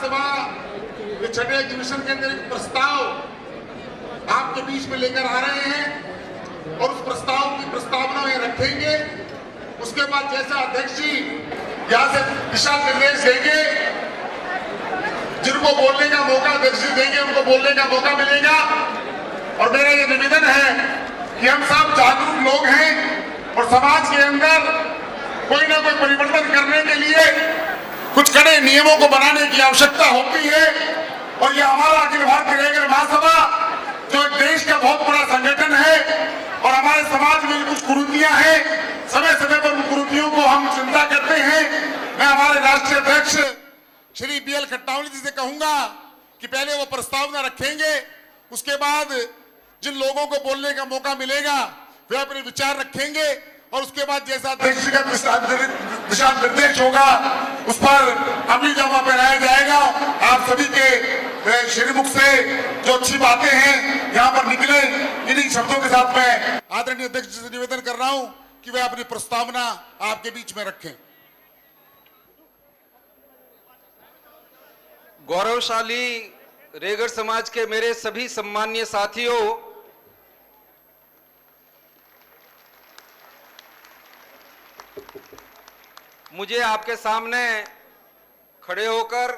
महासभा के छठे अधिवेशन के अंदर एक प्रस्ताव आपके बीच में लेकर आ रहे हैं और उस प्रस्ताव की प्रस्तावना में रखेंगे। उसके बाद जैसा अध्यक्ष जी यहाँ से दिशा निर्देश देंगे, जिनको बोलने का मौका अध्यक्ष जी देंगे उनको बोलने का मौका मिलेगा। और मेरा ये निवेदन है कि हम सब जागरूक लोग हैं और समाज के अंदर कोई ना कोई परिवर्तन करने के लिए कुछ कड़े नियमों को बनाने की आवश्यकता होती है। और ये हमारा अखिल भारतीय रेगर महासभा जो देश का बहुत बड़ा संगठन है और हमारे समाज में कुछ कुरीतियां हैं, समय समय पर उन कुरीतियों को हम चिंता करते हैं। मैं हमारे राष्ट्रीय अध्यक्ष श्री BL खट्टावली जी से कहूंगा कि पहले वो प्रस्तावना रखेंगे, उसके बाद जिन लोगों को बोलने का मौका मिलेगा वे अपने विचार रखेंगे और उसके बाद जैसा अध्यक्ष जी का दिशा निर्देश होगा उस पर अमली जामा पहनाया जाएगा। आप सभी के श्रीमुख से जो अच्छी बातें हैं यहाँ पर निकले, इन्हीं शब्दों के साथ मैं आदरणीय अध्यक्ष जी से निवेदन कर रहा हूँ कि वे अपनी प्रस्तावना आपके बीच में रखें। गौरवशाली रेगर समाज के मेरे सभी सम्माननीय साथियों, मुझे आपके सामने खड़े होकर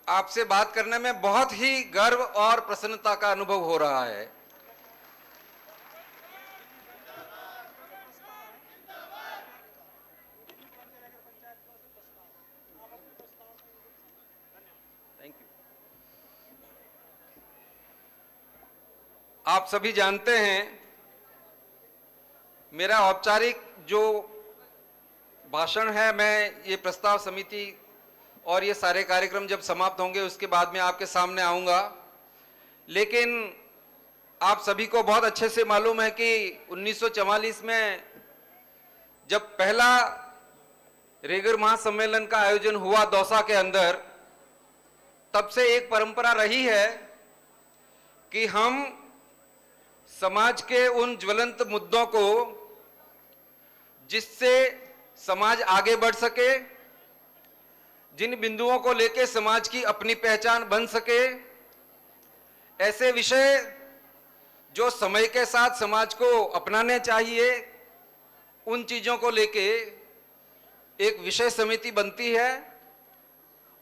आपसे बात करने में बहुत ही गर्व और प्रसन्नता का अनुभव हो रहा है। Thank you. आप सभी जानते हैं मेरा औपचारिक जो भाषण है, मैं ये प्रस्ताव समिति और ये सारे कार्यक्रम जब समाप्त होंगे उसके बाद में आपके सामने आऊंगा। लेकिन आप सभी को बहुत अच्छे से मालूम है कि 1944 में जब पहला रेगर महासम्मेलन का आयोजन हुआ दौसा के अंदर, तब से एक परंपरा रही है कि हम समाज के उन ज्वलंत मुद्दों को, जिससे समाज आगे बढ़ सके, जिन बिंदुओं को लेकर समाज की अपनी पहचान बन सके, ऐसे विषय जो समय के साथ समाज को अपनाने चाहिए, उन चीजों को लेके एक विषय समिति बनती है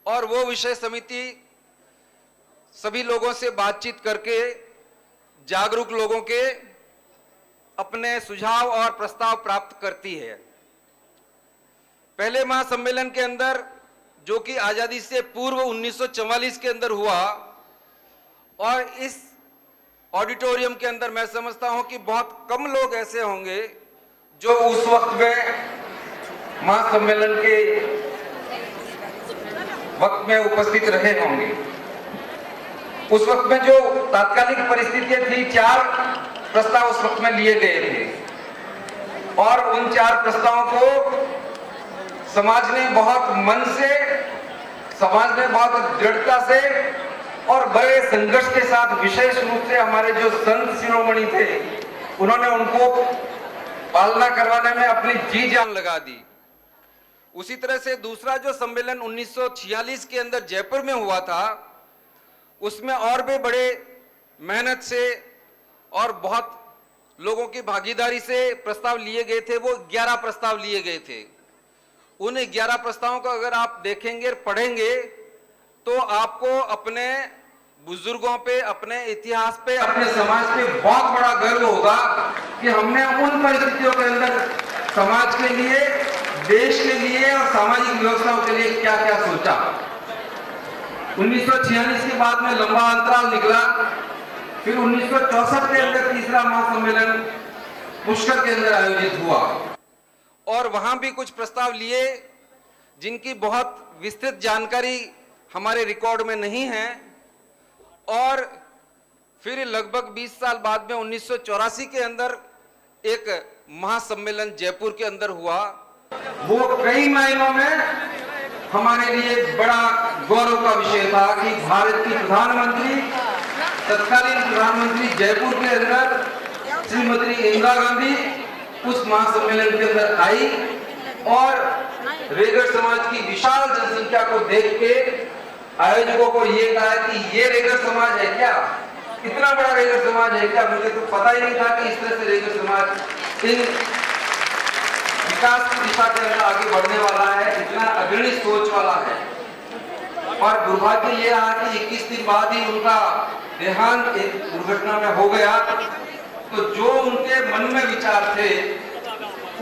और वो विषय समिति सभी लोगों से बातचीत करके, जागरूक लोगों के अपने सुझाव और प्रस्ताव प्राप्त करती है। पहले महासम्मेलन के अंदर, जो कि आजादी से पूर्व 1944 के अंदर हुआ, और इस ऑडिटोरियम के अंदर मैं समझता हूं कि बहुत कम लोग ऐसे होंगे जो उस वक्त में महासम्मेलन के वक्त में उपस्थित रहे होंगे। उस वक्त में जो तात्कालिक परिस्थितियां थी, 4 प्रस्ताव उस वक्त में लिए गए थे और उन 4 प्रस्तावों को समाज ने बहुत मन से, समाज ने बहुत दृढ़ता से और बड़े संघर्ष के साथ, विशेष रूप से हमारे जो संत शिरोमणि थे, उन्होंने उनको पालना करवाने में अपनी जी जान लगा दी। उसी तरह से दूसरा जो सम्मेलन 1946 के अंदर जयपुर में हुआ था, उसमें और भी बड़े मेहनत से और बहुत लोगों की भागीदारी से प्रस्ताव लिए गए थे। वो 11 प्रस्ताव लिए गए थे। उन 11 प्रस्तावों को अगर आप देखेंगे, पढ़ेंगे, तो आपको अपने बुजुर्गों पे, अपने इतिहास पे, अपने समाज पे बहुत बड़ा गर्व होगा कि हमने उन परिस्थितियों के अंदर समाज के लिए, देश के लिए और सामाजिक व्यवस्थाओं के लिए क्या क्या सोचा। 1946 के बाद में लंबा अंतराल निकला, फिर 1964 के अंदर तीसरा महासम्मेलन पुष्कर के अंदर आयोजित हुआ और वहां भी कुछ प्रस्ताव लिए जिनकी बहुत विस्तृत जानकारी हमारे रिकॉर्ड में नहीं है। और फिर लगभग 20 साल बाद में 1984 के अंदर एक महासम्मेलन जयपुर के अंदर हुआ। वो कई मायनों में हमारे लिए बड़ा गौरव का विषय था कि भारत की प्रधानमंत्री, तत्कालीन प्रधानमंत्री जयपुर के अंदर श्रीमती इंदिरा गांधी उस महासम्मेलन के अंदर आई और रेगर समाज की विशाल जनसंख्या को देख के आयोजकों को ये कहा कि ये रेगर समाज है क्या, इतना बड़ा रेगर समाज है क्या। मुझे तो पता ही नहीं था कि इस तरह से रेगर समाज इन विकास की दिशा के अंदर आगे बढ़ने वाला है, इतना अग्रणी सोच वाला है। और दुर्भाग्य ये रहा कि 21 दिन बाद ही उनका देहांत एक दुर्घटना में हो गया। तो जो उनके मन में विचार थे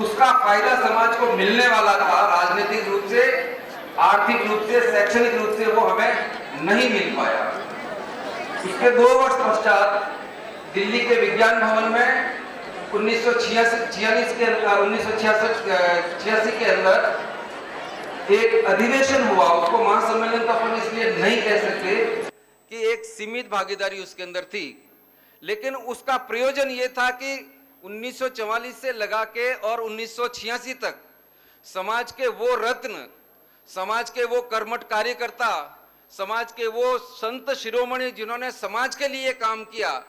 उसका फायदा समाज को मिलने वाला था, राजनीतिक रूप से, आर्थिक रूप से, शैक्षणिक रूप से, वो हमें नहीं मिल पाया। उसके 2 वर्ष पश्चात दिल्ली के विज्ञान भवन में 1986 के अंदर एक अधिवेशन हुआ। उसको महासम्मेलन तो अपन इसलिए नहीं कह सकते कि एक सीमित भागीदारी उसके अंदर थी, लेकिन उसका प्रयोजन ये था कि 1944 से लगा के और 1986 तक समाज के वो रत्न, समाज के वो कर्मठ कार्यकर्ता, समाज के वो संत शिरोमणि जिन्होंने समाज के लिए काम किया,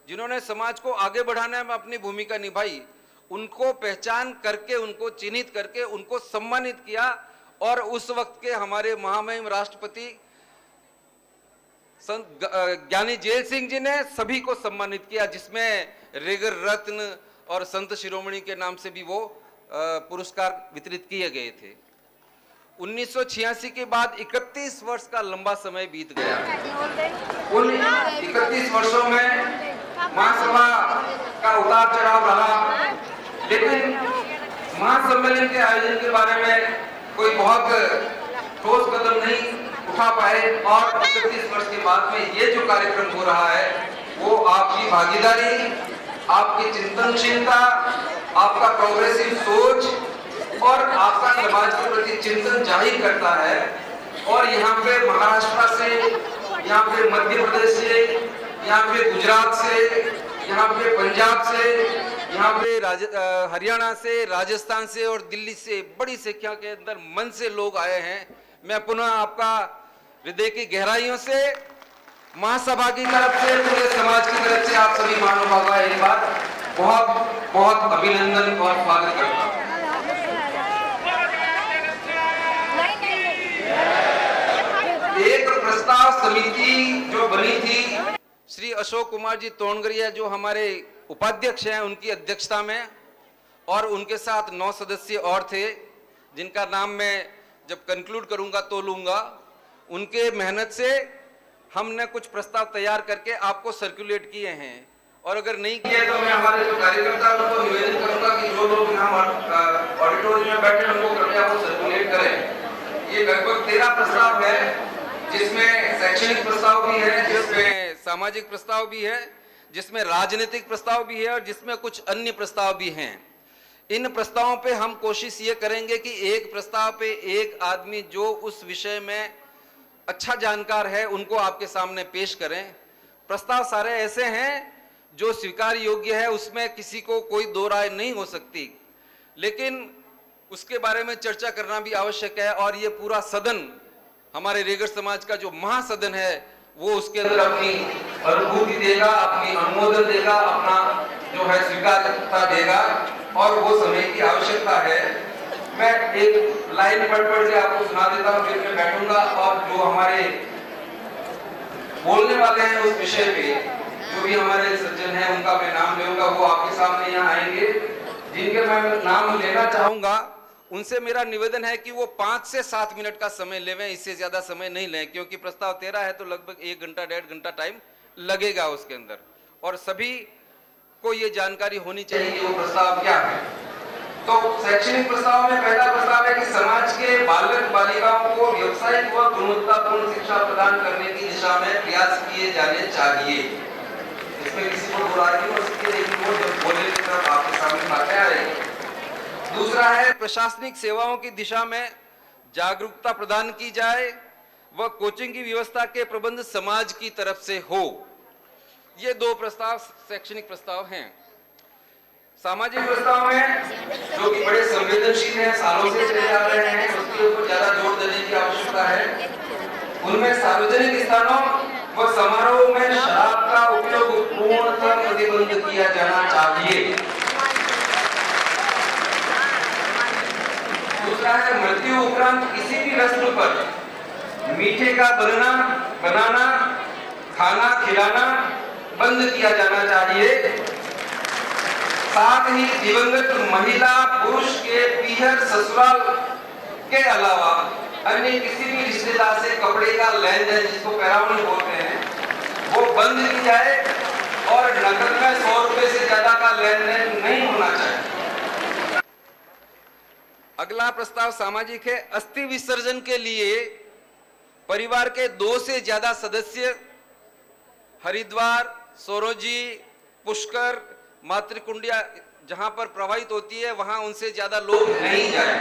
जिन्होंने समाज को आगे बढ़ाने में अपनी भूमिका निभाई, उनको पहचान करके, उनको चिन्हित करके, उनको सम्मानित किया। और उस वक्त के हमारे महामहिम राष्ट्रपति संत ज्ञानी जेल सिंह जी ने सभी को सम्मानित किया, जिसमें रेगर रत्न और संत शिरोमणि के नाम से भी वो पुरस्कार वितरित किए गए थे। 1986 के बाद 31 वर्ष का लंबा समय बीत गया। उन 31 वर्षों में महासभा का उतार चढ़ाव रहा, लेकिन महासम्मेलन के आयोजन के बारे में कोई बहुत ठोस कदम नहीं उठा पाए। और 31 वर्ष के बाद में ये जो कार्यक्रम हो रहा है वो आपकी भागीदारी, आपकी चिंतनशीलता, आपका प्रोग्रेसिव सोच और आपका समाज के प्रति चिंतन जाहिर करता है। और यहाँ पे महाराष्ट्र से, यहाँ पे मध्य प्रदेश से, यहाँ पे गुजरात से, यहाँ पे पंजाब से, यहाँ पे हरियाणा से, राजस्थान से और दिल्ली से बड़ी संख्या के अंदर मन से लोग आए हैं। मैं पुनः आपका हृदय की गहराइयों से, महासभा की तरफ से, पूरे समाज की तरफ से आप सभी महानुभावों का एक बार बहुत बहुत अभिनंदन और स्वागत करता हूँ। एक प्रस्ताव समिति जो बनी थी, श्री अशोक कुमार जी तोंडगरिया जो हमारे उपाध्यक्ष हैं, उनकी अध्यक्षता में, और उनके साथ 9 सदस्य और थे, जिनका नाम मैं जब कंक्लूड करूंगा तो लूंगा। उनके मेहनत से हमने कुछ प्रस्ताव तैयार करके आपको सर्कुलेट किए हैं। और अगर नहीं किए तो मैं हमारे जो कार्यकर्ता उनको निवेदन करूंगा कि जो लोग यहाँ ऑडिटोरियम में बैठे उनको कृपया वो सर्कुलेट करें। ये लगभग 13 प्रस्ताव है, जिसमें शैक्षणिक प्रस्ताव भी है, जिसमें सामाजिक प्रस्ताव भी है, जिसमें राजनीतिक प्रस्ताव भी है और जिसमें कुछ अन्य प्रस्ताव भी हैं। इन प्रस्तावों पे हम कोशिश ये करेंगे कि एक प्रस्ताव पे एक आदमी जो उस विषय में अच्छा जानकार है उनको आपके सामने पेश करें। प्रस्ताव सारे ऐसे हैं जो स्वीकार योग्य है, उसमें किसी को कोई दो राय नहीं हो सकती, लेकिन उसके बारे में चर्चा करना भी आवश्यक है। और ये पूरा सदन, हमारे रेगर समाज का जो महासदन है, वो उसके अंदर अपनी अनुभूति देगा, अपनी अनुमोदन देगा, अपना जो है स्वीकारता देगा, और वो समय की आवश्यकता है। मैं एक लाइन पढ़ के आपको सुना देता हूँ, फिर मैं बैठूंगा और जो हमारे बोलने वाले हैं उस विषय पे, जो भी हमारे सज्जन हैं उनका मैं नाम लूंगा, वो आपके सामने यहाँ आएंगे। जिनके मैं नाम लेना चाहूंगा उनसे मेरा निवेदन है कि वो 5 से 7 मिनट का समय लेवें, इससे ज्यादा समय नहीं लें, क्योंकि प्रस्ताव 13 है तो लगभग 1 घंटा 1.5 घंटा टाइम लगेगा उसके अंदर, और सभी को ये जानकारी होनी चाहिए कि वो प्रस्ताव क्या है। तो शैक्षणिक प्रस्ताव में पहला प्रस्ताव है कि समाज के बालक बालिकाओं को व्यावसायिक व गुणवत्तापूर्ण शिक्षा प्रदान करने की दिशा में प्रयास किए जाने चाहिए। इसमें किसी को बुराई नहीं हो सकती, लेकिन वो जब बोलने की तरफ आपके सामने बातें आ रही। दूसरा है प्रशासनिक सेवाओं की दिशा में जागरूकता प्रदान की जाए व कोचिंग की व्यवस्था के प्रबंध समाज की तरफ से हो। ये 2 प्रस्ताव शैक्षणिक प्रस्ताव हैं। सामाजिक प्रस्ताव में जो कि बड़े संवेदनशील हैं, सालों से चले आ रहे हैं, उसके ऊपर ज्यादा जोर देने की आवश्यकता है। उनमें सार्वजनिक स्थानों व समारोह में शराब का उपयोग पूर्णतः प्रतिबंध किया जाना चाहिए। दूसरा है मृत्यु उपरांत किसी भी रस्म पर मीठे का बनाना खाना खिलाना बंद किया जाना चाहिए। साथ ही दिवंगत महिला पुरुष के पीहर ससुराल के अलावा अन्य किसी भी रिश्तेदार से कपड़े का लेन देन, जिसको पैरावनी बोलते हैं, वो बंद की जाए और नकद में 100 रुपए से ज्यादा का लेन देन नहीं होना चाहिए। अगला प्रस्ताव सामाजिक है। अस्थि विसर्जन के लिए परिवार के 2 से ज्यादा सदस्य हरिद्वार, सोरोजी, पुष्कर, मातृकुंडिया जहां पर प्रवाहित होती है वहां उनसे ज्यादा लोग नहीं जाए।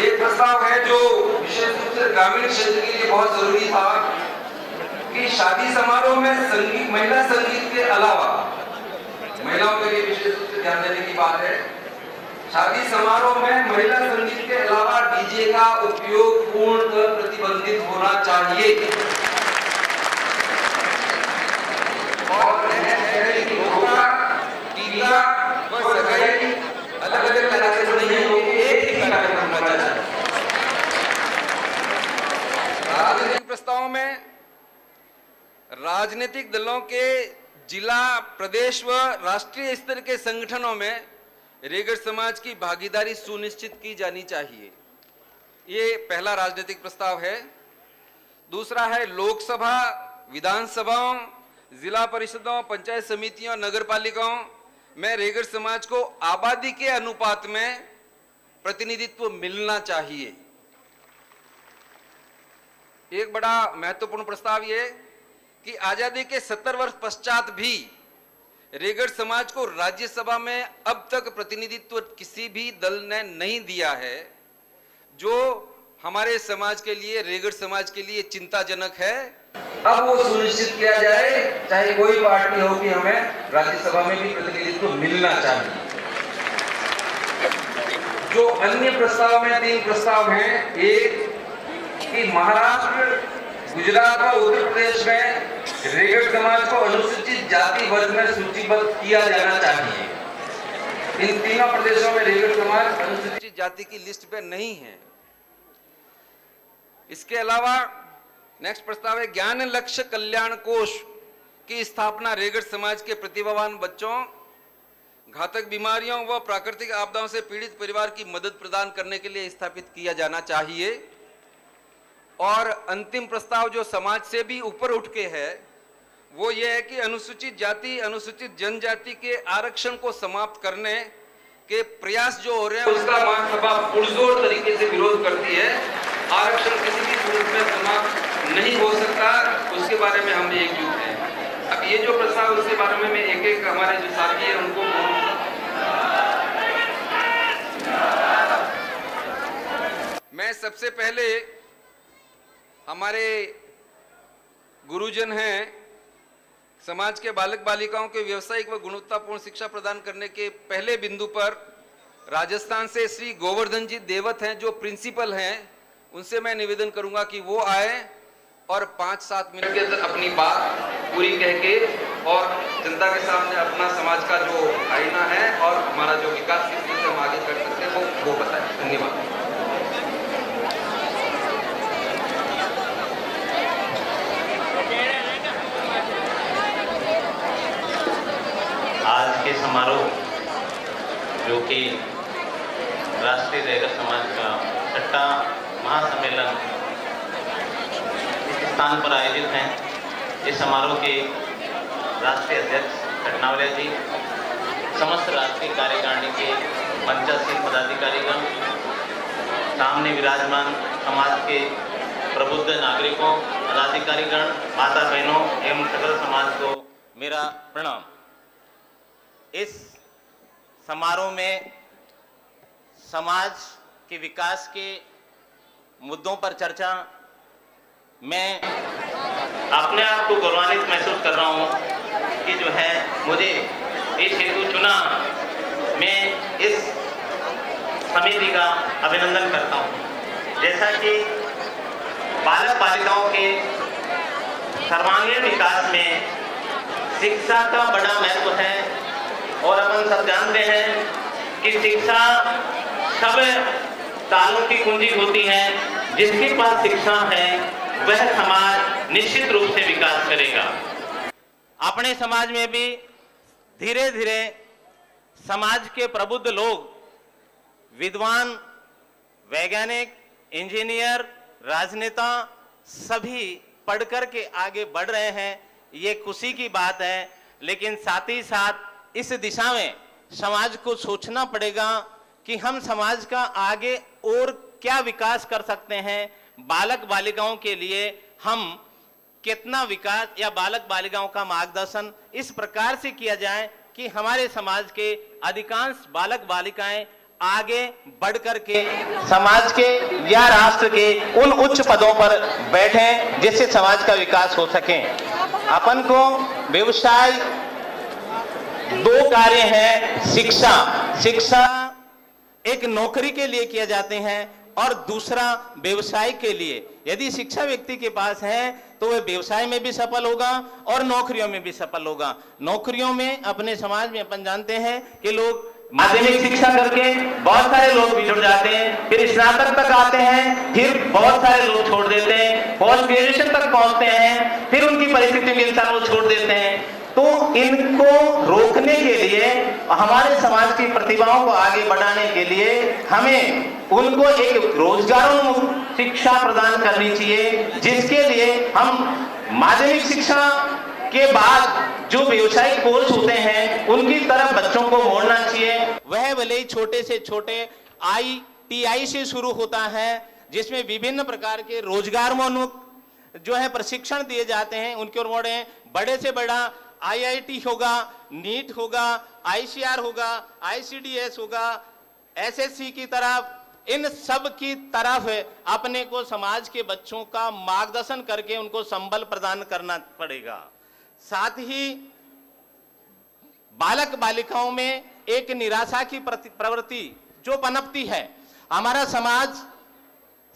एक प्रस्ताव है जो विशेष रूप से ग्रामीण क्षेत्र के लिए बहुत जरूरी था कि शादी समारोह में संगीत, महिला संगीत के अलावा, महिलाओं के लिए विशेष रूप से ध्यान देने की बात है, शादी समारोह में महिला संगीत के अलावा डीजे का उपयोग पूर्णतः प्रतिबंधित होना चाहिए। और टीका व सगाई अलग-अलग कार्यक्रम नहीं होंगे, एक ही कार्यक्रम होना चाहिए। राजनीतिक प्रस्ताव में राजनीतिक दलों के जिला, प्रदेश व राष्ट्रीय स्तर के संगठनों में रेगड़ समाज की भागीदारी सुनिश्चित की जानी चाहिए। ये पहला राजनीतिक प्रस्ताव है। दूसरा है लोकसभा, विधानसभाओं, जिला परिषदों, पंचायत समितियों, नगर पालिकाओं में रेगड़ समाज को आबादी के अनुपात में प्रतिनिधित्व मिलना चाहिए। एक बड़ा महत्वपूर्ण प्रस्ताव यह कि आजादी के 70 वर्ष पश्चात भी रेगड़ समाज को राज्यसभा में अब तक प्रतिनिधित्व किसी भी दल ने नहीं दिया है, जो हमारे समाज के लिए, रेगड़ समाज के लिए चिंताजनक है। अब वो सुनिश्चित किया जाए, चाहे कोई पार्टी हो, कि हमें राज्यसभा में भी प्रतिनिधित्व मिलना चाहिए। जो अन्य प्रस्ताव में 3 प्रस्ताव हैं, एक कि महाराष्ट्र, गुजरात और उत्तर प्रदेश में रेगड़ समाज को अनुसूचित जाति वर्ग में सूचीबद्ध किया जाना चाहिए। इन तीनों प्रदेशों में रेगड़ समाज अनुसूचित जाति की लिस्ट पे नहीं है। इसके अलावा नेक्स्ट प्रस्ताव है ज्ञान लक्ष्य कल्याण कोष की स्थापना रेगड़ समाज के प्रतिभावान बच्चों, घातक बीमारियों व प्राकृतिक आपदाओं से पीड़ित परिवार की मदद प्रदान करने के लिए स्थापित किया जाना चाहिए। और अंतिम प्रस्ताव जो समाज से भी ऊपर उठ के है, वो ये है कि अनुसूचित जाति, अनुसूचित जनजाति के आरक्षण को समाप्त करने के प्रयास जो हो रहे हैं, उसका महासभा पुरजोर तरीके से विरोध करती है। आरक्षण किसी भी रूप में समाप्त नहीं हो सकता, उसके बारे में हम एकजुट हैं। अब ये जो प्रस्ताव, उसके बारे में मैं एक-एक हमारे जो साथी हैं उनको मैं सबसे पहले हमारे गुरुजन हैं, समाज के बालक बालिकाओं के व्यावसायिक व गुणवत्तापूर्ण शिक्षा प्रदान करने के पहले बिंदु पर राजस्थान से श्री गोवर्धन जी देवत हैं, जो प्रिंसिपल हैं, उनसे मैं निवेदन करूंगा कि वो आए और 5-7 मिनट के अंदर अपनी बात पूरी कह के और जनता के सामने अपना समाज का जो आईना है और हमारा जो विकास किस चीज से हम आगे कर सकते हैं वो बताएं। धन्यवाद। आज के समारोह जो कि राष्ट्रीय रेगड़ समाज का 6वां महासम्मेलन इस स्थान पर आयोजित हैं। इस समारोह के राष्ट्रीय अध्यक्ष खटनावले जी, समस्त राष्ट्रीय कार्यकारिणी के पंचासीन पदाधिकारीगण, सामने विराजमान समाज के प्रबुद्ध नागरिकों, पदाधिकारीगण, माता बहनों एवं सकल समाज को मेरा प्रणाम। इस समारोह में समाज के विकास के मुद्दों पर चर्चा, मैं अपने आप को गौरवान्वित महसूस कर रहा हूं कि जो है मुझे इस हेतु चुना। मैं इस समिति का अभिनंदन करता हूं। जैसा कि बालक बालिकाओं के सर्वांगीण विकास में शिक्षा का बड़ा महत्व है और अपन सब जानते हैं कि शिक्षा सब तालों की कुंजी होती है। जिसके पास शिक्षा है वह समाज निश्चित रूप से विकास करेगा। अपने समाज में भी धीरे धीरे समाज के प्रबुद्ध लोग, विद्वान, वैज्ञानिक, इंजीनियर, राजनेता सभी पढ़कर के आगे बढ़ रहे हैं। ये खुशी की बात है, लेकिन साथ ही साथ इस दिशा में समाज को सोचना पड़ेगा कि हम समाज का आगे और क्या विकास कर सकते हैं। बालक बालिकाओं के लिए हम कितना विकास या बालक बालिकाओं का मार्गदर्शन इस प्रकार से किया जाए कि हमारे समाज के अधिकांश बालक बालिकाएं आगे बढ़ करके समाज के या राष्ट्र के उन उच्च पदों पर बैठें जिससे समाज का विकास हो सके। अपन को व्यवसाय दो कार्य हैं। शिक्षा एक नौकरी के लिए किया जाते हैं और दूसरा व्यवसाय के लिए। यदि शिक्षा व्यक्ति के पास है तो वह व्यवसाय में भी सफल होगा और नौकरियों में भी सफल होगा। नौकरियों में अपने समाज में अपन जानते हैं कि लोग माध्यमिक शिक्षा करके बहुत सारे लोग भी जुड़ जाते हैं, फिर स्नातक तक आते हैं, फिर बहुत सारे लोग छोड़ देते हैं, पोस्ट ग्रेजुएशन तक पहुंचते हैं, फिर उनकी परिस्थिति के अनुसार वो छोड़ देते हैं। तो इनको रोकने के लिए, हमारे समाज की प्रतिभाओं को आगे बढ़ाने के लिए हमें उनको एक रोजगारोन्मुख शिक्षा प्रदान करनी चाहिए, जिसके लिए हम माध्यमिक शिक्षा के बाद जो व्यवसायिक कोर्स होते हैं उनकी तरफ बच्चों को मोड़ना चाहिए। वह भले ही छोटे से छोटे ITI से शुरू होता है, जिसमें विभिन्न प्रकार के रोजगारोन्मुख जो है प्रशिक्षण दिए जाते हैं, उनके ओर मोड़े। बड़े से बड़ा IIT होगा, नीट होगा, ICR होगा, ICDS होगा, SSC की तरफ, इन सब की तरफ अपने को समाज के बच्चों का मार्गदर्शन करके उनको संबल प्रदान करना पड़ेगा। साथ ही बालक बालिकाओं में एक निराशा की प्रवृत्ति जो पनपती है। हमारा समाज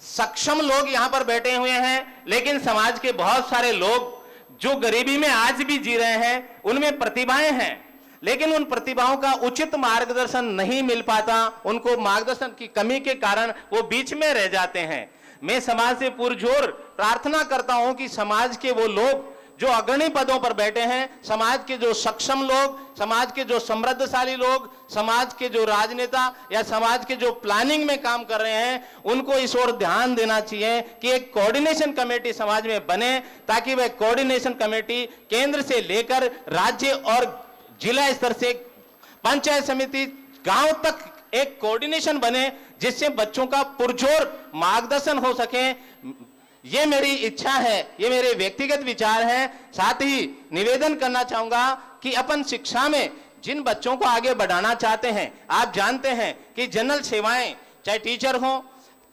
सक्षम लोग यहां पर बैठे हुए हैं, लेकिन समाज के बहुत सारे लोग जो गरीबी में आज भी जी रहे हैं, उनमें प्रतिभाएं हैं, लेकिन उन प्रतिभाओं का उचित मार्गदर्शन नहीं मिल पाता। उनको मार्गदर्शन की कमी के कारण वो बीच में रह जाते हैं। मैं समाज से पुरजोर प्रार्थना करता हूं कि समाज के वो लोग जो अग्रणी पदों पर बैठे हैं, समाज के जो सक्षम लोग, समाज के जो समृद्धशाली लोग, समाज के जो राजनेता या समाज के जो प्लानिंग में काम कर रहे हैं, उनको इस ओर ध्यान देना चाहिए कि एक कोऑर्डिनेशन कमेटी समाज में बने, ताकि वह कोऑर्डिनेशन कमेटी केंद्र से लेकर राज्य और जिला स्तर से पंचायत समिति गांव तक एक कोऑर्डिनेशन बने, जिससे बच्चों का पुरजोर मार्गदर्शन हो सके। ये मेरी इच्छा है, ये मेरे व्यक्तिगत विचार हैं। साथ ही निवेदन करना चाहूंगा कि अपन शिक्षा में जिन बच्चों को आगे बढ़ाना चाहते हैं, आप जानते हैं कि जनरल सेवाएं, चाहे टीचर हो,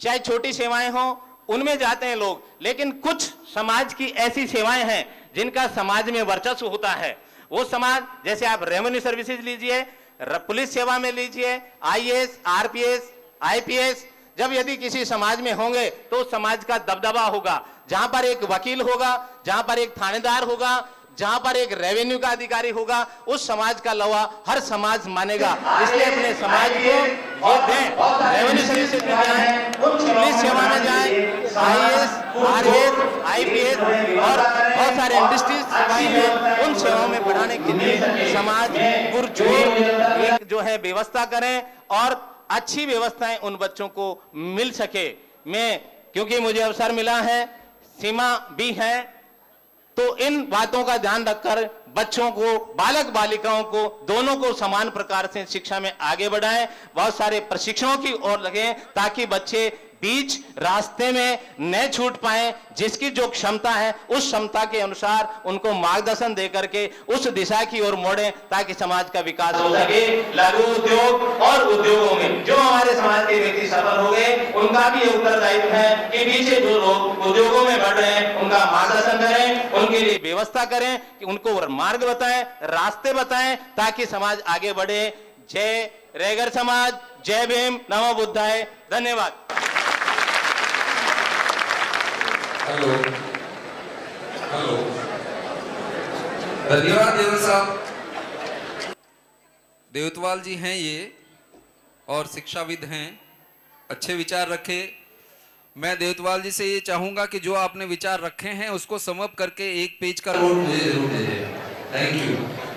चाहे छोटी सेवाएं हो, उनमें जाते हैं लोग, लेकिन कुछ समाज की ऐसी सेवाएं हैं जिनका समाज में वर्चस्व होता है। वो समाज, जैसे आप रेवेन्यू सर्विसेज लीजिए, पुलिस सेवा में लीजिए, IAS, RPS, IPS, जब यदि किसी समाज में होंगे तो समाज का दबदबा होगा। जहां पर एक वकील होगा, जहां पर एक थानेदार होगा, जहां पर एक रेवेन्यू का अधिकारी होगा, उस समाज का लवा हर समाज मानेगा। इसलिए अपने समाज को ये दें, रेवेन्यू सर्विसेज में जाएं, पुलिस सेवा में जाएं, IAS, RAS, IPS और बहुत सारे इंडस्ट्रीज सेवाएं हैं, उन सेवाओं में बढ़ाने के लिए समाज पुरजोर जो है व्यवस्था करें और अच्छी व्यवस्थाएं उन बच्चों को मिल सके। मैं, क्योंकि मुझे अवसर मिला है, सीमा भी है, तो इन बातों का ध्यान रखकर बच्चों को, बालक बालिकाओं को, दोनों को समान प्रकार से शिक्षा में आगे बढ़ाएं। बहुत सारे प्रशिक्षणों की ओर लगें ताकि बच्चे बीच रास्ते में न छूट पाए। जिसकी जो क्षमता है उस क्षमता के अनुसार उनको मार्गदर्शन दे करके उस दिशा की ओर मोड़े, ताकि समाज का विकास हो सके। लघु उद्योग और उद्योगों में जो हमारे समाज के व्यक्ति सफल हो गए, उनका भी उत्तरदायित्व है कि पीछे जो लोग उद्योगों में बढ़ रहे हैं उनका मार्गदर्शन करें, उनके लिए व्यवस्था करें, कि उनको मार्ग बताएं, रास्ते बताएं, ताकि समाज आगे बढ़े। जय रेगर समाज, जय भीम, नमो बुद्धाय। धन्यवाद। हेलो हेलो, धन्यवाद देवल साहब। देवतवाल जी हैं ये, और शिक्षाविद हैं, अच्छे विचार रखे मैं देवतवाल जी से ये चाहूंगा कि जो आपने विचार रखे हैं उसको समअप करके एक पेज का नोट मुझे जरूर दीजिएगा। Thank you.